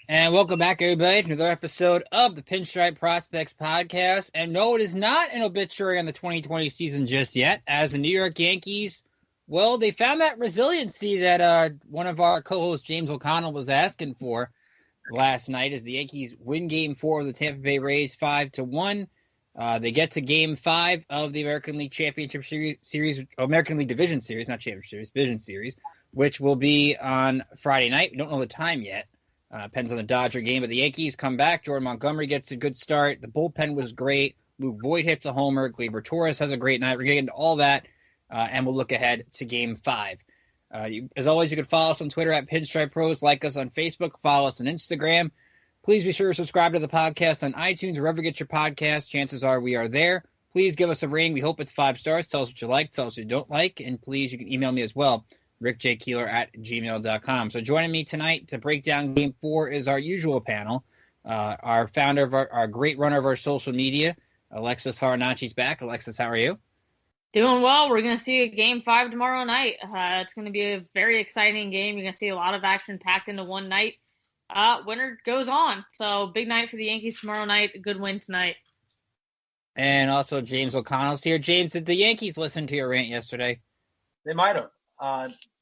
And welcome back, everybody, to another episode of the Pinstriped Prospects Podcast. And no, it is not an obituary on the 2020 season just yet, as the New York Yankees, well, they found that resiliency that one of our co-hosts, James O'Connell, was asking for last night as the Yankees win Game 4 of the Tampa Bay Rays 5-1. They get to Game 5 of the American League Championship Series, American League Division Series, not Championship Series, Division Series, which will be on Friday night. We don't know the time yet. Depends on the Dodger game, but the Yankees come back. Jordan Montgomery gets a good start. The bullpen was great. Luke Voit hits a homer. Gleyber Torres has a great night. We're going to get into all that, and we'll look ahead to Game 5. As always, you can follow us on Twitter at Pinstripe Pros, like us on Facebook, follow us on Instagram. Please be sure to subscribe to the podcast on iTunes, wherever you get your podcasts. Chances are we are there. Please give us a rating. We hope it's 5 stars. Tell us what you like. Tell us what you don't like. And please, you can email me as well, rickjkeeler@gmail.com. So joining me tonight to break down Game 4 is our usual panel. Our founder of our great runner of our social media, Alexis Farinacci's back. Alexis, how are you? Doing well. We're going to see a Game 5 tomorrow night. It's going to be a very exciting game. You're going to see a lot of action packed into one night. Winner goes on. So big night for the Yankees tomorrow night. A good win tonight. And also James O'Connell's here. James, did the Yankees listen to your rant yesterday? They might have.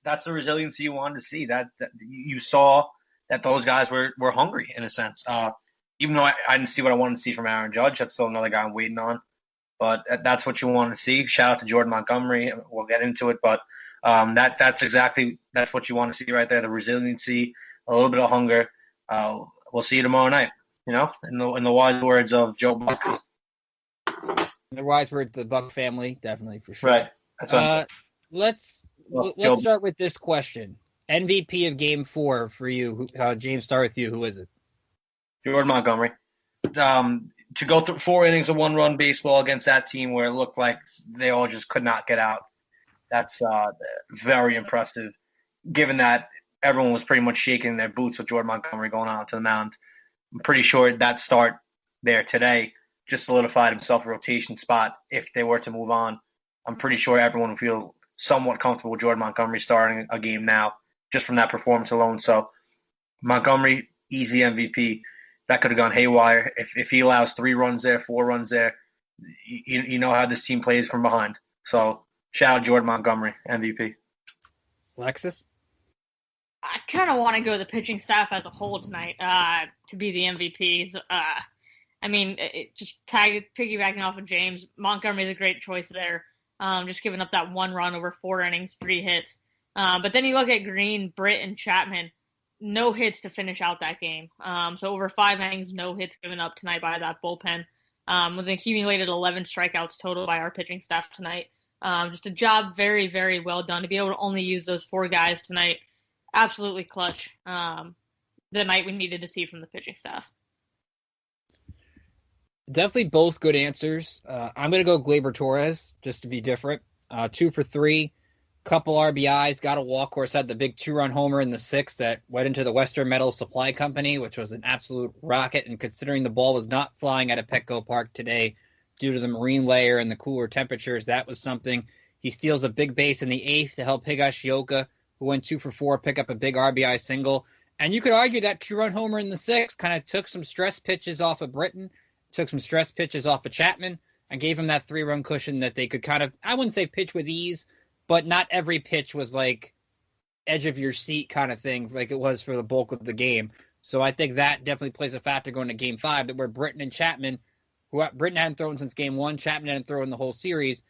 That's the resiliency you wanted to see. That you saw that those guys were hungry in a sense. Even though I didn't see what I wanted to see from Aaron Judge, that's still another guy I'm waiting on. But that's what you want to see. Shout out to Jordan Montgomery. We'll get into it, but that's what you want to see right there. The resiliency, a little bit of hunger. We'll see you tomorrow night. You know, in the wise words of Joe Buck. In the wise words of the Buck family, definitely for sure. Right. That's let's start with this question. MVP of Game 4 for you, James, start with you. Who is it? Jordan Montgomery. To go through 4 innings of one-run baseball against that team where it looked like they all just could not get out, that's very impressive, given that everyone was pretty much shaking in their boots with Jordan Montgomery going on to the mound. I'm pretty sure that start there today just solidified himself a rotation spot if they were to move on. I'm pretty sure everyone will feel somewhat comfortable with Jordan Montgomery starting a game now just from that performance alone. So Montgomery, easy MVP. That could have gone haywire. If he allows 3 runs there, 4 runs there, you know how this team plays from behind. So shout out Jordan Montgomery, MVP. Alexis? I kind of want to go the pitching staff as a whole tonight to be the MVPs. Just piggybacking off of James, Montgomery's a great choice there. Just giving up that 1 run over 4 innings, 3 hits. But then you look at Green, Britt, and Chapman. No hits to finish out that game. So over 5 innings, no hits given up tonight by that bullpen. With an accumulated 11 strikeouts total by our pitching staff tonight. Just a job very, very well done to be able to only use those 4 guys tonight. Absolutely clutch. The night we needed to see from the pitching staff. Definitely both good answers. I'm going to go Gleyber Torres just to be different. 2 for 3. Couple RBIs, got a walk. Of course, had the big 2-run homer in the 6th that went into the Western Metal Supply Company, which was an absolute rocket. And considering the ball was not flying out of Petco Park today due to the marine layer and the cooler temperatures, that was something. He steals a big base in the 8th to help Higashioka, who went 2 for 4, pick up a big RBI single. And you could argue that 2-run homer in the 6th kind of took some stress pitches off of Britton, took some stress pitches off of Chapman, and gave him that 3-run cushion that they could kind of, I wouldn't say pitch with ease, but not every pitch was like edge of your seat kind of thing like it was for the bulk of the game. So I think that definitely plays a factor going to Game 5, that where Britton and Chapman, who Britton hadn't thrown since Game 1, Chapman hadn't thrown the whole series,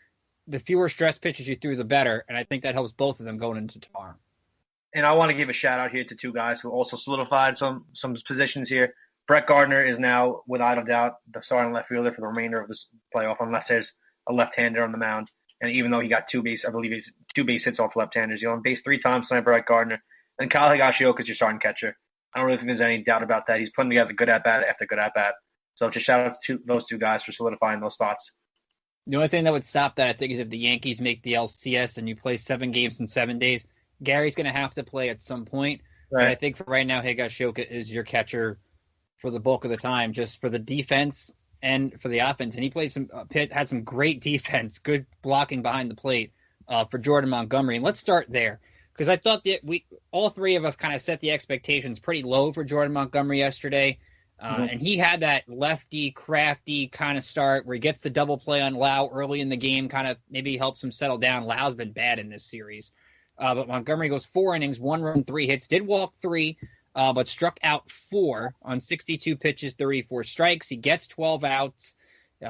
the fewer stress pitches you threw, the better. And I think that helps both of them going into tomorrow. And I want to give a shout-out here to 2 guys who also solidified some positions here. Brett Gardner is now, without a doubt, the starting left fielder for the remainder of this playoff, unless there's a left-hander on the mound. And even though he got 2 base hits off left-handers, on base 3 times tonight, Brett Gardner. And Kyle Higashioka is your starting catcher. I don't really think there's any doubt about that. He's putting together good at-bat after good at-bat. So just shout out to those 2 guys for solidifying those spots. The only thing that would stop that, I think, is if the Yankees make the LCS and you play 7 games in 7 days. Gary's going to have to play at some point. Right. But I think for right now, Higashioka is your catcher for the bulk of the time, just for the defense and for the offense. And he played had some great defense, good blocking behind the plate for Jordan Montgomery. And let's start there. because I thought that all three of us kind of set the expectations pretty low for Jordan Montgomery yesterday. And he had that lefty, crafty kind of start where he gets the double play on Lau early in the game, kind of maybe helps him settle down. Lau's been bad in this series. But Montgomery goes 4 innings, 1 run, 3 hits, did walk 3, but struck out 4 on 62 pitches, 34 strikes. He gets 12 outs.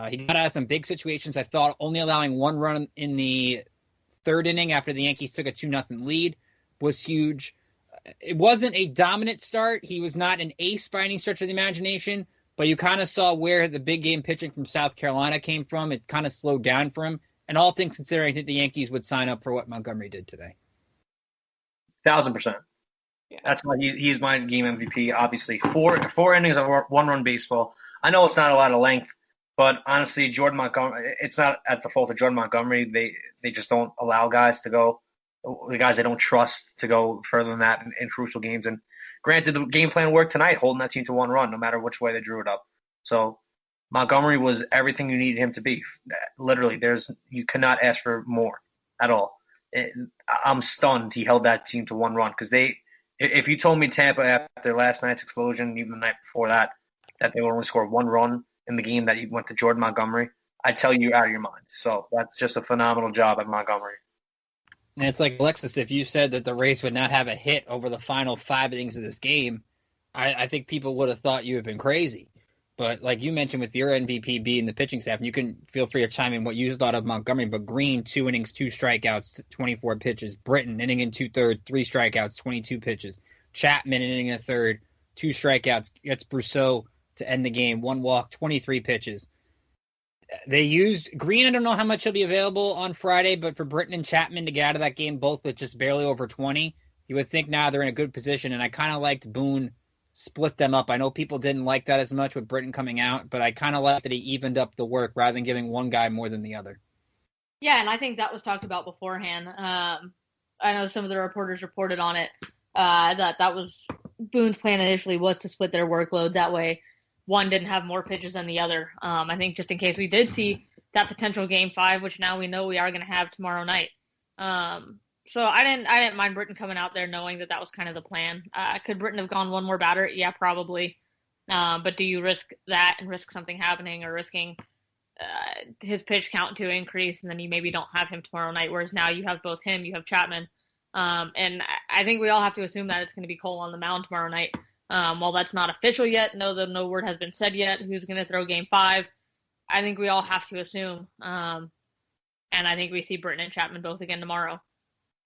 He got out of some big situations. I thought only allowing 1 run in the 3rd inning after the Yankees took a 2-0 lead was huge. It wasn't a dominant start. He was not an ace by any stretch of the imagination, but you kind of saw where the big game pitching from South Carolina came from. It kind of slowed down for him. And all things considered, I think the Yankees would sign up for what Montgomery did today. 1,000%. Yeah. That's why he's my game MVP. Obviously, four innings of 1-run baseball. I know it's not a lot of length, but honestly, Jordan Montgomery. It's not at the fault of Jordan Montgomery. They just don't allow guys to go. The guys they don't trust to go further than that in crucial games. And granted, the game plan worked tonight, holding that team to 1 run, no matter which way they drew it up. So Montgomery was everything you needed him to be. Literally, you cannot ask for more at all. I'm stunned he held that team to 1 run because if you told me Tampa after last night's explosion, even the night before that they would only score 1 run in the game that you went to Jordan Montgomery, I'd tell you out of your mind. So that's just a phenomenal job at Montgomery. And it's like, Alexis, if you said that the Rays would not have a hit over the final 5 innings of this game, I think people would have thought you had been crazy. But like you mentioned with your MVP being the pitching staff, and you can feel free to chime in what you thought of Montgomery, but Green, 2 innings, 2 strikeouts, 24 pitches. Britton, inning and 2/3, 3 strikeouts, 22 pitches. Chapman, inning and a third, 2 strikeouts, gets Brousseau to end the game, 1 walk, 23 pitches. They used Green. I don't know how much he'll be available on Friday, but for Britton and Chapman to get out of that game, both with just barely over 20, you would think now they're in a good position. And I kind of liked Boone split them up. I know people didn't like that as much with Britton coming out, but I kind of liked that he evened up the work rather than giving one guy more than the other. Yeah, and I think that was talked about beforehand. I know some of the reporters reported on it. That was Boone's plan initially was to split their workload. That way one didn't have more pitches than the other. I think just in case we did see that potential game 5, which now we know we are going to have tomorrow night. So I didn't mind Britton coming out there knowing that was kind of the plan. Could Britton have gone one more batter? Yeah, probably. But do you risk that and risk something happening or risking his pitch count to increase and then you maybe don't have him tomorrow night, whereas now you have both him, you have Chapman. And I think we all have to assume that it's going to be Cole on the mound tomorrow night. While that's not official yet, no word has been said yet who's going to throw game 5. I think we all have to assume. And I think we see Britton and Chapman both again tomorrow.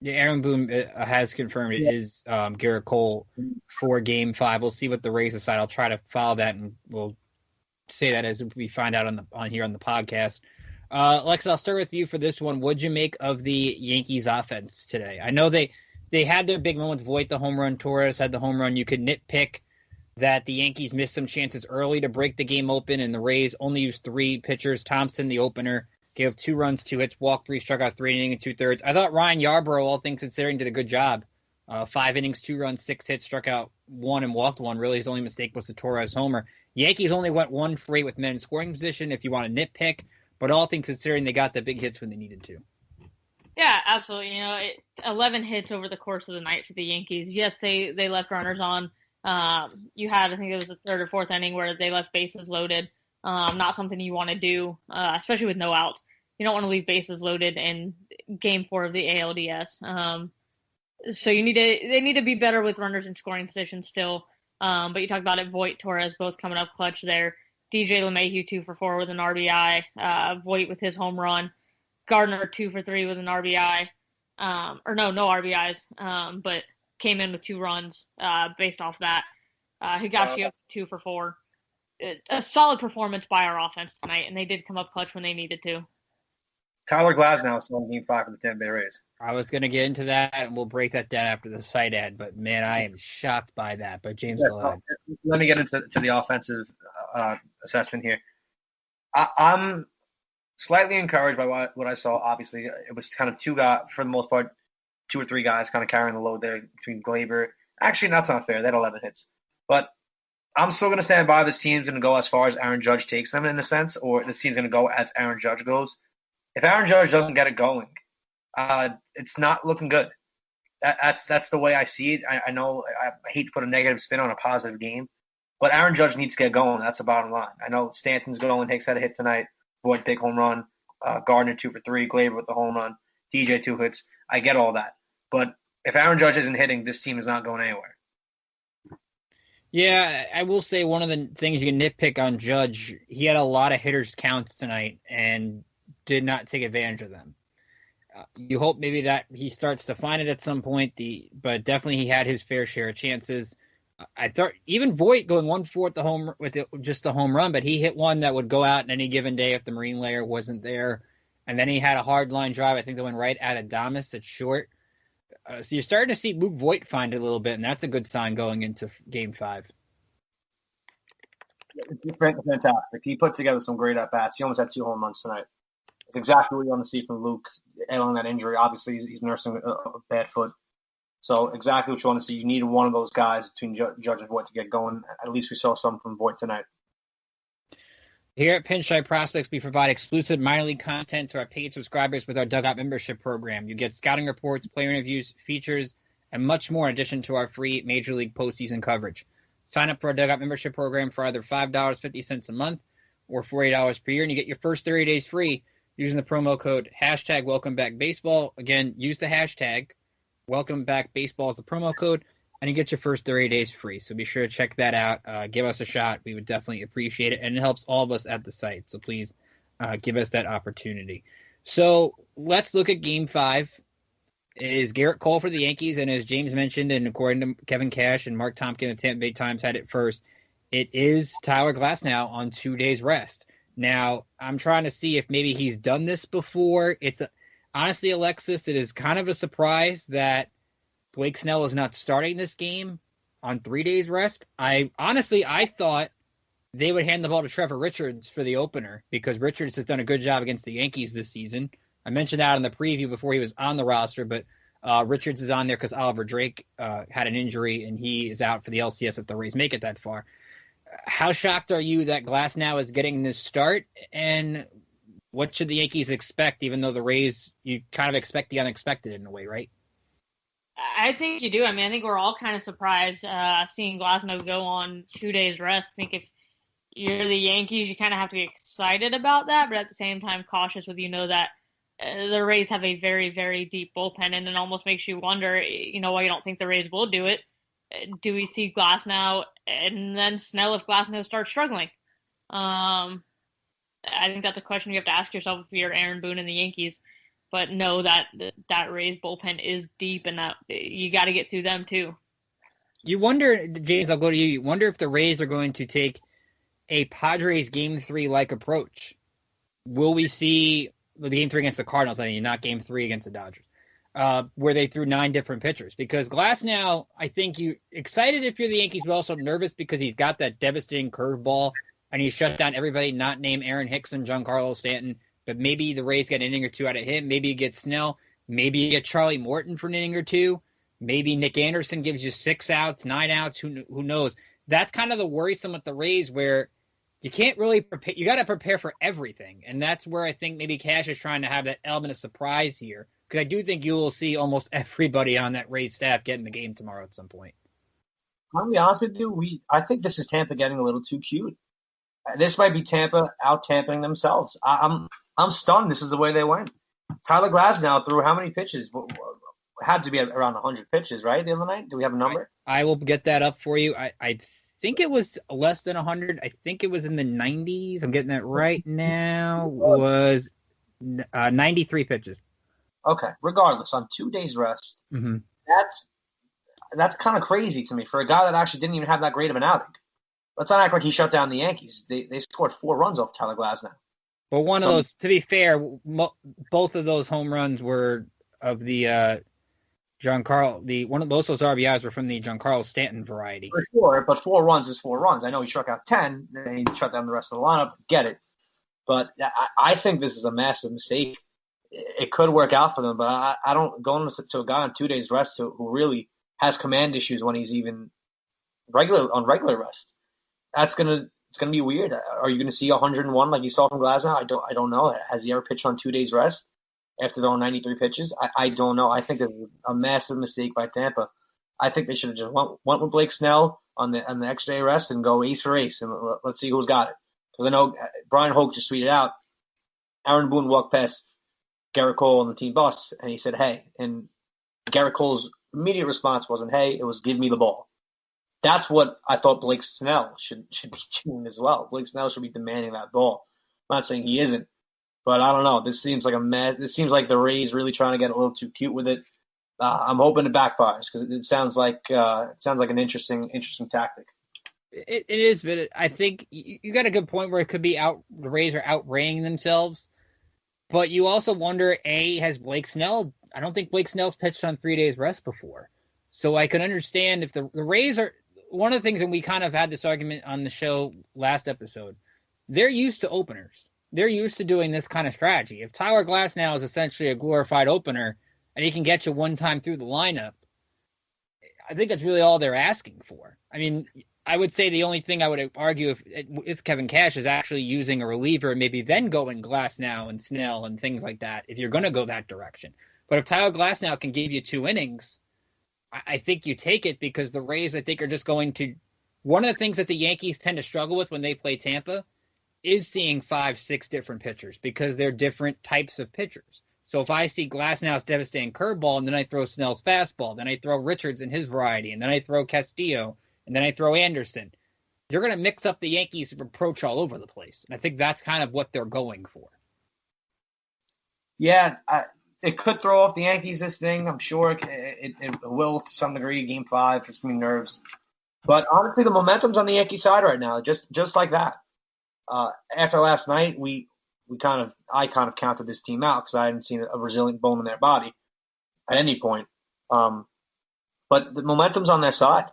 Yeah, Aaron Boone has confirmed it is Garrett Cole for game 5. We'll see what the Rays decide. I'll try to follow that, and we'll say that as we find out on here on the podcast. Lex, I'll start with you for this one. What'd you make of the Yankees offense today? I know they had their big moments. Voit the home run, Torres had the home run. You could nitpick that the Yankees missed some chances early to break the game open, and the Rays only used 3 pitchers. Thompson, the opener, gave up 2 runs, 2 hits, walked 3, struck out 3 innings and 2/3. I thought Ryan Yarbrough, all things considering, did a good job. 5 innings, 2 runs, 6 hits, struck out 1 and walked 1. Really, his only mistake was the Torres homer. Yankees only went 1 for 8 with men in scoring position, if you want to nitpick, but all things considering, they got the big hits when they needed to. Yeah, absolutely. 11 hits over the course of the night for the Yankees. Yes, they left runners on. You had, I think it was the 3rd or 4th inning where they left bases loaded. Not something you want to do, especially with no outs. You don't want to leave bases loaded in game 4 of the ALDS. So they need to be better with runners in scoring position still. But you talked about it, Voit, Torres, both coming up clutch there. DJ LeMahieu 2 for 4 with an RBI. Voit with his home run. Gardner 2 for 3 with an RBI. No RBIs, but came in with 2 runs based off that. Higashioka 2 for 4. A solid performance by our offense tonight, and they did come up clutch when they needed to. Tyler Glasnow is still in game 5 for the Tampa Bay Rays. I was going to get into that, and we'll break that down after the site ad, but man, I am shocked by that. But James, go ahead. Let me get into the offensive assessment here. I'm slightly encouraged by what I saw. Obviously, it was kind of 2 guys, for the most part, 2 or 3 guys kind of carrying the load there between Glaber. Actually, that's not fair. They had 11 hits. But I'm still going to stand by this team's going to go as far as Aaron Judge takes them in a sense, or this team's going to go as Aaron Judge goes. If Aaron Judge doesn't get it going, it's not looking good. That's the way I see it. I know I hate to put a negative spin on a positive game, but Aaron Judge needs to get going. That's the bottom line. I know Stanton's going, Hicks had a hit tonight, Voit big home run, Gardner 2 for 3, Gleyber with the home run, DJ 2 hits. I get all that, but if Aaron Judge isn't hitting, this team is not going anywhere. Yeah, I will say one of the things you can nitpick on Judge, he had a lot of hitters counts tonight and did not take advantage of them. You hope maybe that he starts to find it at some point, but definitely he had his fair share of chances. I thought even Voit going 1-4 with just the home run, but he hit one that would go out in any given day if the Marine layer wasn't there. And then he had a hard line drive. I think that went right at Adames at short. So you're starting to see Luke Voit find it a little bit, and that's a good sign going into Game 5. It's fantastic. He put together some great at-bats. He almost had 2 home runs tonight. It's exactly what you want to see from Luke, handling that injury. Obviously, he's nursing a bad foot. So exactly what you want to see. You needed one of those guys between Judge and Voit to get going. At least we saw some from Voit tonight. Here at Pinstriped Prospects, we provide exclusive minor league content to our paid subscribers with our Dugout membership program. You get scouting reports, player interviews, features, and much more in addition to our free Major League postseason coverage. Sign up for our Dugout membership program for either $5.50 a month or $40 per year, and you get your first 30 days free using the promo code #WelcomeBackBaseball. Again, use the hashtag #WelcomeBackBaseball as the promo code, and you get your first 30 days free. So be sure to check that out. Give us a shot. We would definitely appreciate it, and it helps all of us at the site. So please give us that opportunity. So let's look at Game 5. It is Garrett Cole for the Yankees, and as James mentioned, and according to Kevin Cash and Mark Tompkin of Tampa Bay Times had it first, it is Tyler Glasnow on 2 days rest. Now, I'm trying to see if maybe he's done this before. Honestly, Alexis, it is kind of a surprise that Blake Snell is not starting this game on 3 days rest. I thought they would hand the ball to Trevor Richards for the opener because Richards has done a good job against the Yankees this season. I mentioned that in the preview before he was on the roster, but Richards is on there because Oliver Drake had an injury and he is out for the LCS if the Rays make it that far. How shocked are you that Glasnow is getting this start, and what should the Yankees expect, even though the Rays, you kind of expect the unexpected in a way, right? I think you do. I mean, I think we're all kind of surprised seeing Glasnow go on 2 days rest. I think if you're the Yankees, you kind of have to be excited about that, but at the same time cautious with that the Rays have a very, very deep bullpen, and it almost makes you wonder, why you don't think the Rays will do it. Do we see Glasnow and then Snell if Glasnow starts struggling? I think that's a question you have to ask yourself if you're Aaron Boone and the Yankees. But know that Rays bullpen is deep, and that you got to get through them too. You wonder, James, I'll go to you. You wonder if the Rays are going to take a Padres Game 3-like approach. Will we see the Game 3 against the Cardinals, not Game 3 against the Dodgers, where they threw 9 different pitchers? Because Glasnow, I think you excited if you're the Yankees, but also nervous because he's got that devastating curveball, and he shut down everybody not named Aaron Hicks and Giancarlo Stanton. But maybe the Rays get an inning or two out of him. Maybe you get Snell. Maybe you get Charlie Morton for an inning or two. Maybe Nick Anderson gives you 6 outs, 9 outs. Who knows? That's kind of the worrisome with the Rays, where you can't really prepare. You got to prepare for everything, and that's where I think maybe Cash is trying to have that element of surprise here, because I do think you will see almost everybody on that Rays staff get in the game tomorrow at some point. I'll be honest with you, I think this is Tampa getting a little too cute. This might be Tampa out-tamping themselves. I'm stunned. This is the way they went. Tyler Glasnow threw how many pitches? Had to be around 100 pitches, right, the other night? Do we have a number? I will get that up for you. I think it was less than 100. I think it was in the 90s. I'm getting that right now. Was 93 pitches. Okay. Regardless, on 2 days rest, that's kind of crazy to me for a guy that actually didn't even have that great of an outing. Let's not act like he shut down the Yankees. They scored 4 runs off Tyler Glasnow. Well, one of those, to be fair, both of those home runs were of the Giancarlo. One of those RBIs were from the Giancarlo Stanton variety. For sure, but 4 runs is 4 runs. I know he struck out 10, then he shut down the rest of the lineup. Get it. But I think this is a massive mistake. It could work out for them, but I don't go to a guy on 2 days rest who really has command issues when he's even on regular rest. It's gonna be weird. Are you gonna see 101 like you saw from Glasnow? I don't know. Has he ever pitched on 2 days rest? after throwing 93 pitches? I don't know. I think it's a massive mistake by Tampa. I think they should have just went with Blake Snell on the extra day rest and go ace for ace, and let's see who's got it. Because I know Brian Hoke just tweeted out, Aaron Boone walked past Garrett Cole on the team bus, and he said, hey. And Garrett Cole's immediate response wasn't, hey, it was give me the ball. That's what I thought Blake Snell should be doing as well. Blake Snell should be demanding that ball. I'm not saying he isn't, but I don't know. This seems like a mess. This seems like the Rays really trying to get a little too cute with it. I'm hoping it backfires because it sounds like an interesting tactic. It is, but I think you got a good point where it could be the Rays are outraying themselves. But you also wonder, has Blake Snell? I don't think Blake Snell's pitched on 3 days rest before. So I can understand if the Rays are one of the things, and we kind of had this argument on the show last episode, they're used to openers. They're used to doing this kind of strategy. If Tyler Glasnow is essentially a glorified opener and he can get you one time through the lineup, I think that's really all they're asking for. I mean, I would say the only thing I would argue if Kevin Cash is actually using a reliever, maybe then going Glasnow and Snell and things like that, if you're going to go that direction. But if Tyler Glasnow can give you 2 innings, I think you take it because the Rays, I think, are just going to – one of the things that the Yankees tend to struggle with when they play Tampa is seeing 5-6 different pitchers because they're different types of pitchers. So if I see Glasnow's devastating curveball and then I throw Snell's fastball, then I throw Richards and his variety, and then I throw Castillo, and then I throw Anderson, you're going to mix up the Yankees' approach all over the place. And I think that's kind of what they're going for. Yeah, it could throw off the Yankees, this thing. I'm sure it will to some degree, Game 5, just between nerves. But honestly, the momentum's on the Yankee side right now, just like that. After last night, I kind of counted this team out because I hadn't seen a resilient bone in their body at any point. But the momentum's on their side.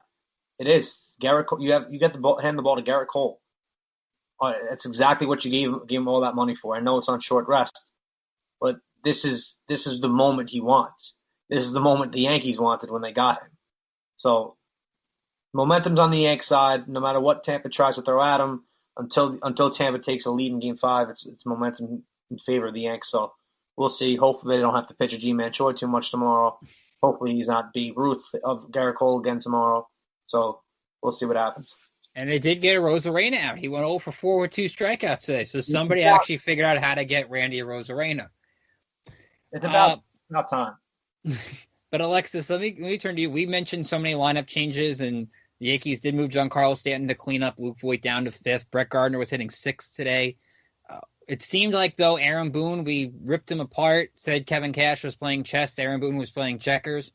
It is. Garrett Cole, you get hand the ball to Garrett Cole. That's exactly what you gave him all that money for. I know it's on short rest, but this is the moment he wants. This is the moment the Yankees wanted when they got him. So momentum's on the Yankees side. No matter what Tampa tries to throw at him, until Tampa takes a lead in Game 5, it's momentum in favor of the Yankees. So we'll see. Hopefully they don't have to pitch a G-Man short too much tomorrow. Hopefully he's not Babe Ruth of Garrett Cole again tomorrow. So we'll see what happens. And they did get Arozarena out. He went 0 for 4 with 2 strikeouts today. So somebody actually figured out how to get Randy Arozarena. It's about time. But Alexis, let me turn to you. We mentioned so many lineup changes, and the Yankees did move Giancarlo Stanton to clean up, Luke Voit down to 5th. Brett Gardner was hitting 6th today. It seemed like, though, Aaron Boone, we ripped him apart, said Kevin Cash was playing chess, Aaron Boone was playing checkers.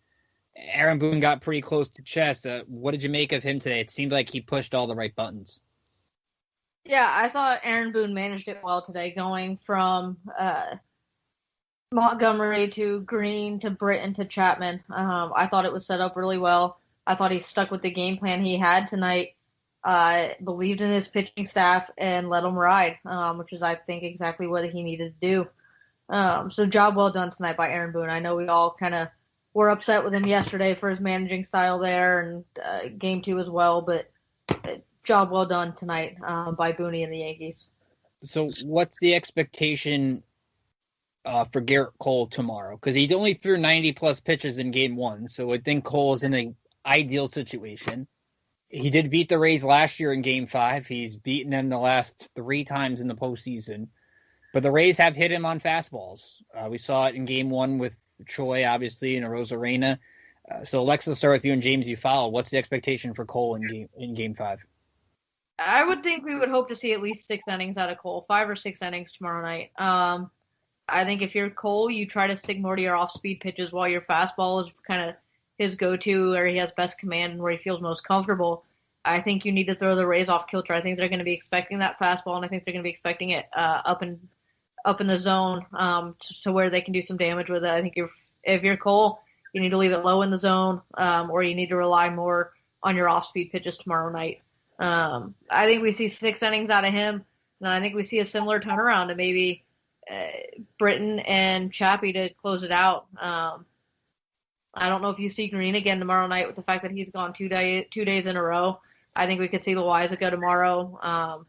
Aaron Boone got pretty close to chess. What did you make of him today? It seemed like he pushed all the right buttons. Yeah, I thought Aaron Boone managed it well today, going from Montgomery to Green to Britton to Chapman. I thought it was set up really well. I thought he stuck with the game plan he had tonight, believed in his pitching staff, and let him ride, which is, I think, exactly what he needed to do. So job well done tonight by Aaron Boone. I know we all kind of were upset with him yesterday for his managing style there and Game 2 as well, but job well done tonight by Booney and the Yankees. So what's the expectation for Garrett Cole tomorrow? Because he only threw 90-plus pitches in Game 1, so I think Cole is in an ideal situation. He did beat the Rays last year in Game 5. He's beaten them the last 3 times in the postseason. But the Rays have hit him on fastballs. We saw it in Game 1 with Troy, obviously, and Arozarena. So, Alexis, let's start with you and James. You follow. What's the expectation for Cole in Game 5? I would think we would hope to see at least 6 innings out of Cole, 5 or 6 innings tomorrow night. I think if you're Cole, you try to stick more to your off-speed pitches while your fastball is kind of his go-to, where he has best command and where he feels most comfortable. I think you need to throw the Rays off kilter. I think they're going to be expecting that fastball, and I think they're going to be expecting it up in the zone to where they can do some damage with it. I think if you're Cole, you need to leave it low in the zone, or you need to rely more on your off-speed pitches tomorrow night. I think we see 6 innings out of him, and I think we see a similar turnaround to maybe Britton and Chappie to close it out. I don't know if you see Green again tomorrow night with the fact that he's gone 2 days in a row. I think we could see Loizaga tomorrow.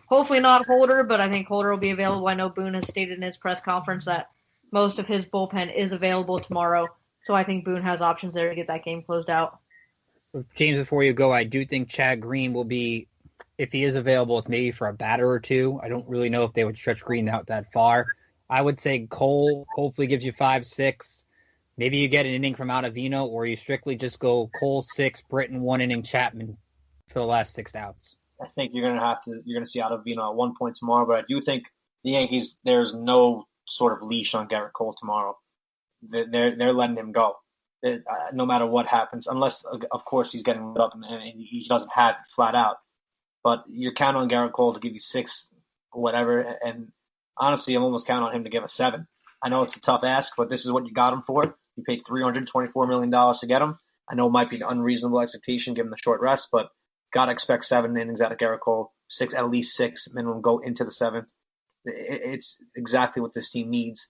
Hopefully not Holder, but I think Holder will be available. I know Boone has stated in his press conference that most of his bullpen is available tomorrow. So I think Boone has options there to get that game closed out. James, before you go, I do think Chad Green will be, if he is available, it's maybe for a batter or two. I don't really know if they would stretch Green out that far. I would say Cole hopefully gives you 5-6. Maybe you get an inning from Ottavino, or you strictly just go Cole 6, Britton 1 inning, Chapman for the last 6 outs. I think you're going to see Ottavino at one point tomorrow, but I do think the Yankees, there's no sort of leash on Garrett Cole tomorrow. They're letting him go, no matter what happens, unless, of course, he's getting lit up and he doesn't have it flat out. But you're counting on Garrett Cole to give you 6, whatever, and honestly, I'm almost counting on him to give a 7. I know it's a tough ask, but this is what you got him for. You paid $324 million to get him. I know it might be an unreasonable expectation given the short rest, but got to expect 7 innings out of Garrett Cole, 6, at least 6 minimum, go into the 7th. It's exactly what this team needs.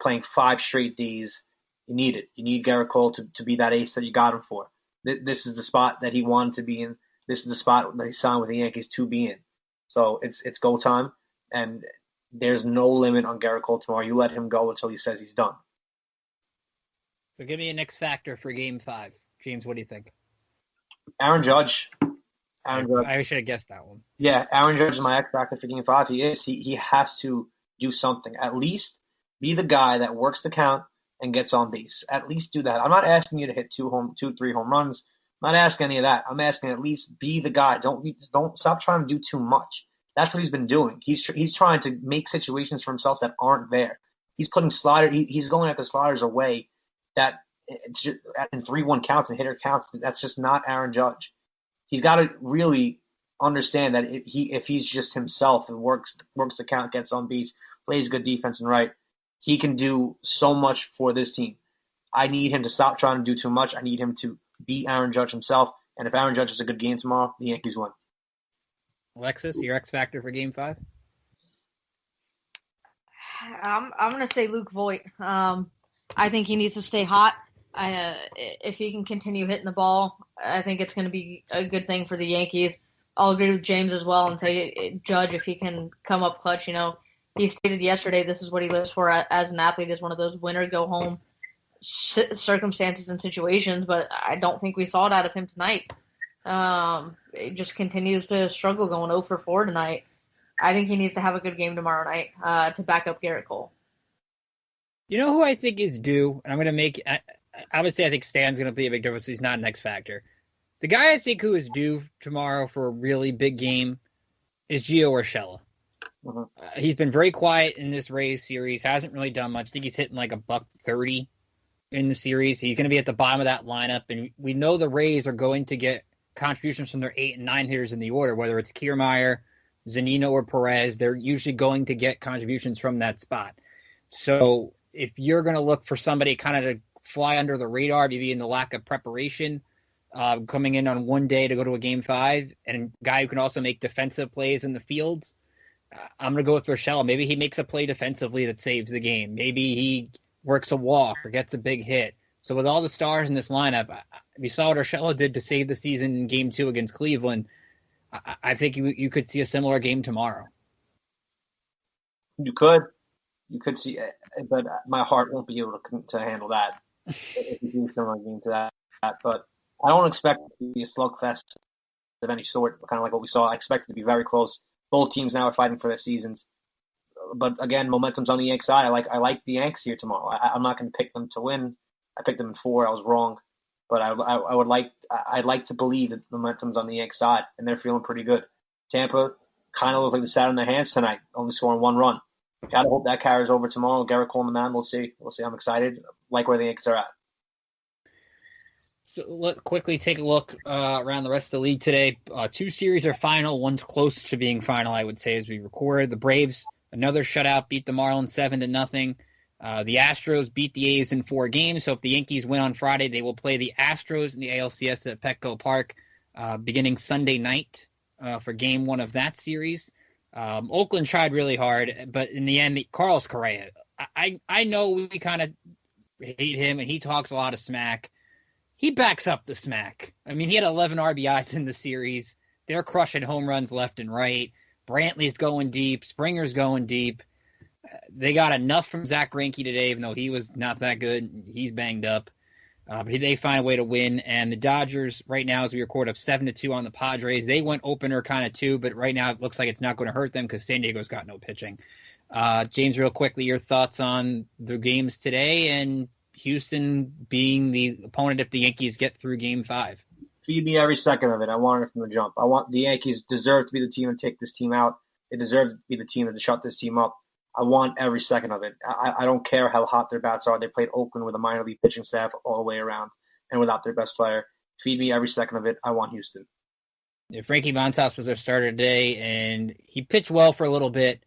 Playing 5 straight days, you need it. You need Garrett Cole to be that ace that you got him for. This is the spot that he wanted to be in. This is the spot that he signed with the Yankees to be in. So it's go time, and there's no limit on Garrett Cole tomorrow. You let him go until he says he's done. So give me an X factor for Game 5. James, what do you think? Aaron Judge. I should have guessed that one. Yeah, Aaron Judge is my X factor for Game 5. He is. He has to do something. At least be the guy that works the count and gets on base. At least do that. I'm not asking you to hit 2-3 home runs. I'm not asking any of that. I'm asking at least be the guy. Don't stop trying to do too much. That's what he's been doing. He's trying to make situations for himself that aren't there. He's putting he's going after sliders away that in 3-1 counts and hitter counts. That's just not Aaron Judge. He's got to really understand that if he's just himself and works the count, gets on base, plays good defense and right, he can do so much for this team. I need him to stop trying to do too much. I need him to be Aaron Judge himself. And if Aaron Judge has a good game tomorrow, the Yankees win. Alexis, your X factor for Game 5? I'm going to say Luke Voigt. I think he needs to stay hot. If he can continue hitting the ball, I think it's going to be a good thing for the Yankees. I'll agree with James as well and say Judge, if he can come up clutch. He stated yesterday this is what he lives for as an athlete, is one of those winner-go-home circumstances and situations, but I don't think we saw it out of him tonight. He just continues to struggle going 0 for 4 tonight. I think he needs to have a good game tomorrow night to back up Garrett Cole. You know who I think is due? And I'm going to make – I would say I think Stan's going to be a big difference. He's not an X factor. The guy I think who is due tomorrow for a really big game is Gio Urshela. Mm-hmm. He's been very quiet in this Rays series. Hasn't really done much. I think he's hitting like $130 in the series. He's going to be at the bottom of that lineup, and we know the Rays are going to get contributions from their 8 and 9 hitters in the order, whether it's Kiermaier, Zunino, or Perez. They're usually going to get contributions from that spot. So if you're going to look for somebody kind of to fly under the radar, maybe in the lack of preparation, coming in on one day to go to a Game 5, and a guy who can also make defensive plays in the fields, I'm going to go with Urshela. Maybe he makes a play defensively that saves the game. Maybe he works a walk or gets a big hit. So with all the stars in this lineup, we saw what Urshela did to save the season in Game 2 against Cleveland. I think you could see a similar game tomorrow. You could see it, but my heart won't be able to handle that if you do a similar game to that. But I don't expect it to be a slugfest of any sort, kind of like what we saw. I expect it to be very close. Both teams now are fighting for their seasons. But again, momentum's on the Yanks side. I like the Yanks here tomorrow. I'm not going to pick them to win. I picked them in 4. I was wrong. But I'd like to believe that the momentum's on the Yanks side, and they're feeling pretty good. Tampa kind of looks like they sat on their hands tonight, only scoring 1 run. Got to hope that carries over tomorrow. Garrett Cole on the mound. We'll see. I'm excited. Like where the Yankees are at. So let's quickly take a look around the rest of the league today. 2 series are final. One's close to being final, I would say, as we record. The Braves, another shutout, beat the Marlins 7-0. The Astros beat the A's in 4 games. So if the Yankees win on Friday, they will play the Astros in the ALCS at Petco Park beginning Sunday night for Game 1 of that series. Oakland tried really hard, but in the end, Carlos Correa. I know we kind of hate him, and he talks a lot of smack. He backs up the smack. I mean, he had 11 RBIs in the series. They're crushing home runs left and right. Brantley's going deep. Springer's going deep. They got enough from Zach Greinke today, even though he was not that good. He's banged up. But they find a way to win. And the Dodgers, right now, as we record, up 7-2 on the Padres. They went opener kind of too, but right now it looks like it's not going to hurt them because San Diego's got no pitching. James, real quickly, your thoughts on the games today and Houston being the opponent if the Yankees get through Game 5? Feed me every second of it. I want it from the jump. I want the Yankees deserve to be the team to take this team out. They deserve to be the team to shut this team up. I want every second of it. I don't care how hot their bats are. They played Oakland with a minor league pitching staff all the way around and without their best player. Feed me every second of it. I want Houston. Yeah, Frankie Montas was their starter today, and he pitched well for a little bit.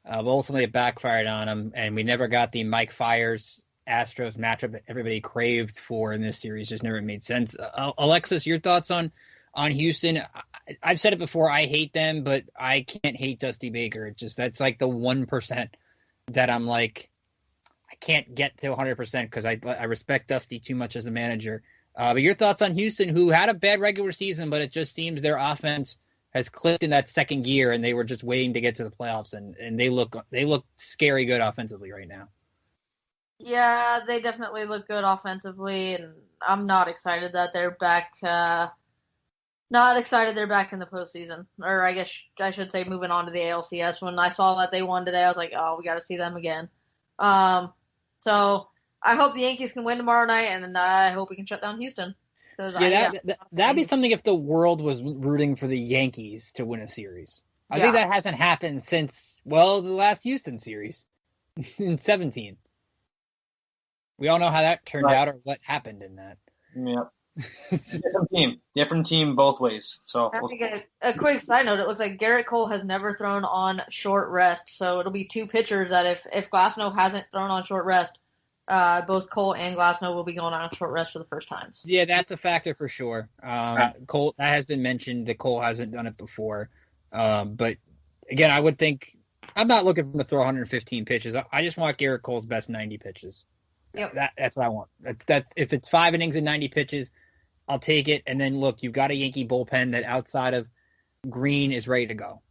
But ultimately, it backfired on him, and we never got the Mike Fiers Astros matchup that everybody craved for in this series. Just never made sense. Alexis, your thoughts on Houston? I've said it before. I hate them, but I can't hate Dusty Baker. That's like the 1% that I'm like, I can't get to 100% because I respect Dusty too much as a manager. But your thoughts on Houston, who had a bad regular season, but it just seems their offense has clicked in that second gear, and they were just waiting to get to the playoffs, and they look scary good offensively right now. Yeah, they definitely look good offensively, and I'm not excited that they're back. Not excited they're back in the postseason, or I guess I should say moving on to the ALCS. When I saw that they won today, I was like, oh, we got to see them again. So I hope the Yankees can win tomorrow night, and I hope we can shut down Houston. That'd be something if the world was rooting for the Yankees to win a series. I think that hasn't happened since, the last Houston series in 2017. We all know how that turned out or what happened in that. Yep. Different team both ways. So a quick side note, it looks like Garrett Cole has never thrown on short rest, so it'll be two pitchers that if Glasnow hasn't thrown on short rest, both Cole and Glasnow will be going on short rest for the first time. Yeah, that's a factor for sure. Cole, that has been mentioned that Cole hasn't done it before. But again, I would think I'm not looking for him to throw 115 pitches. I just want Garrett Cole's best 90 pitches. Yep. That's what I want. That's if it's 5 innings and 90 pitches, I'll take it. And then look, you've got a Yankee bullpen that outside of Green is ready to go.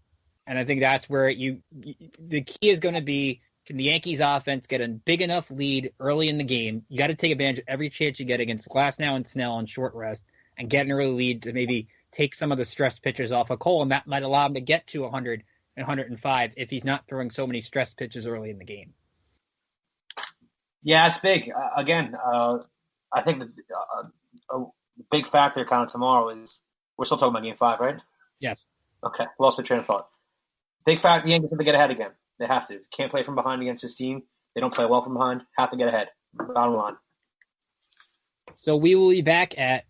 And I think that's where the key is going to be, can the Yankees offense get a big enough lead early in the game? You got to take advantage of every chance you get against Glasnow and Snell on short rest and get an early lead to maybe take some of the stress pitches off of Cole. And that might allow him to get to 100 and 105 if he's not throwing so many stress pitches early in the game. Yeah, it's big. Again, I think a big factor kind of tomorrow is we're still talking about Game 5, right? Yes. Okay, lost my train of thought. Big factor, the Yankees have to get ahead again. They have to. Can't play from behind against this team. They don't play well from behind. Have to get ahead. Bottom line. So we will be back at,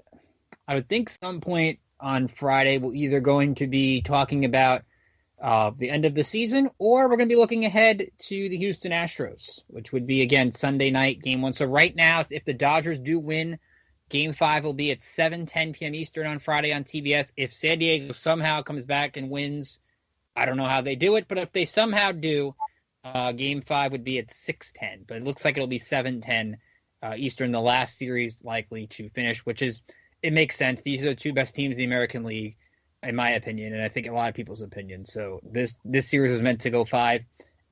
I would think, some point on Friday. We're either going to be talking about the end of the season, or we're going to be looking ahead to the Houston Astros, which would be, again, Sunday night, Game 1. So right now, if the Dodgers do win, Game 5 will be at 7:10 p.m. Eastern on Friday on TBS. If San Diego somehow comes back and wins, I don't know how they do it, but if they somehow do, Game 5 would be at 6:10. But it looks like it'll be 7:10 Eastern, the last series likely to finish, it makes sense. These are the two best teams in the American League, in my opinion, and I think a lot of people's opinion. So this series was meant to go 5,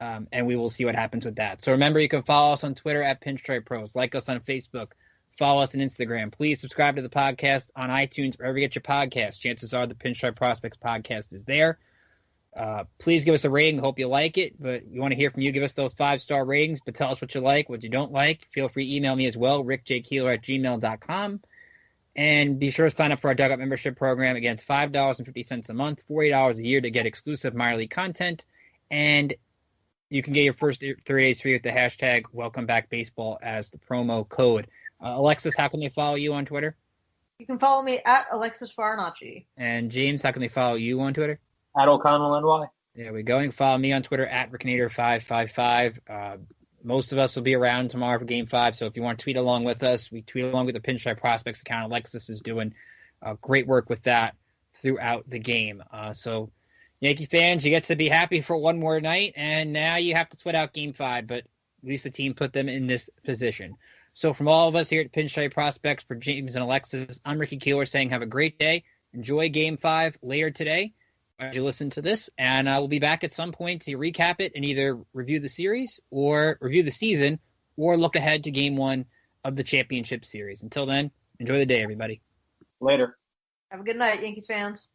and we will see what happens with that. So remember, you can follow us on Twitter at Pinstriped Pros, like us on Facebook, follow us on Instagram. Please subscribe to the podcast on iTunes, wherever you get your podcast. Chances are the Pinstriped Prospects Podcast is there. Please give us a rating. Hope you like it, but we want to hear from you. Give us those 5-star ratings, but tell us what you like, what you don't like. Feel free to email me as well, rickjkeeler@gmail.com. And be sure to sign up for our Dugout membership program. Again, it's $5.50 a month, $40 a year to get exclusive minor league content. And you can get your first 30 days free with the hashtag #WelcomeBackBaseball as the promo code. Alexis, how can they follow you on Twitter? You can follow me at Alexis Farinacci. And James, how can they follow you on Twitter? At O'Connell NY. There we go. You can follow me on Twitter at Rickinator555. Most of us will be around tomorrow for Game 5, so if you want to tweet along with us, we tweet along with the Pinstripe Prospects account. Alexis is doing great work with that throughout the game. So Yankee fans, you get to be happy for one more night, and now you have to sweat out Game 5, but at least the team put them in this position. So from all of us here at Pinstripe Prospects, for James and Alexis, I'm Ricky Keeler saying have a great day. Enjoy Game 5 later today, as you listen to this, and we'll be back at some point to recap it and either review the series or review the season or look ahead to Game 1 of the championship series. Until then, enjoy the day, everybody. Later. Have a good night, Yankees fans.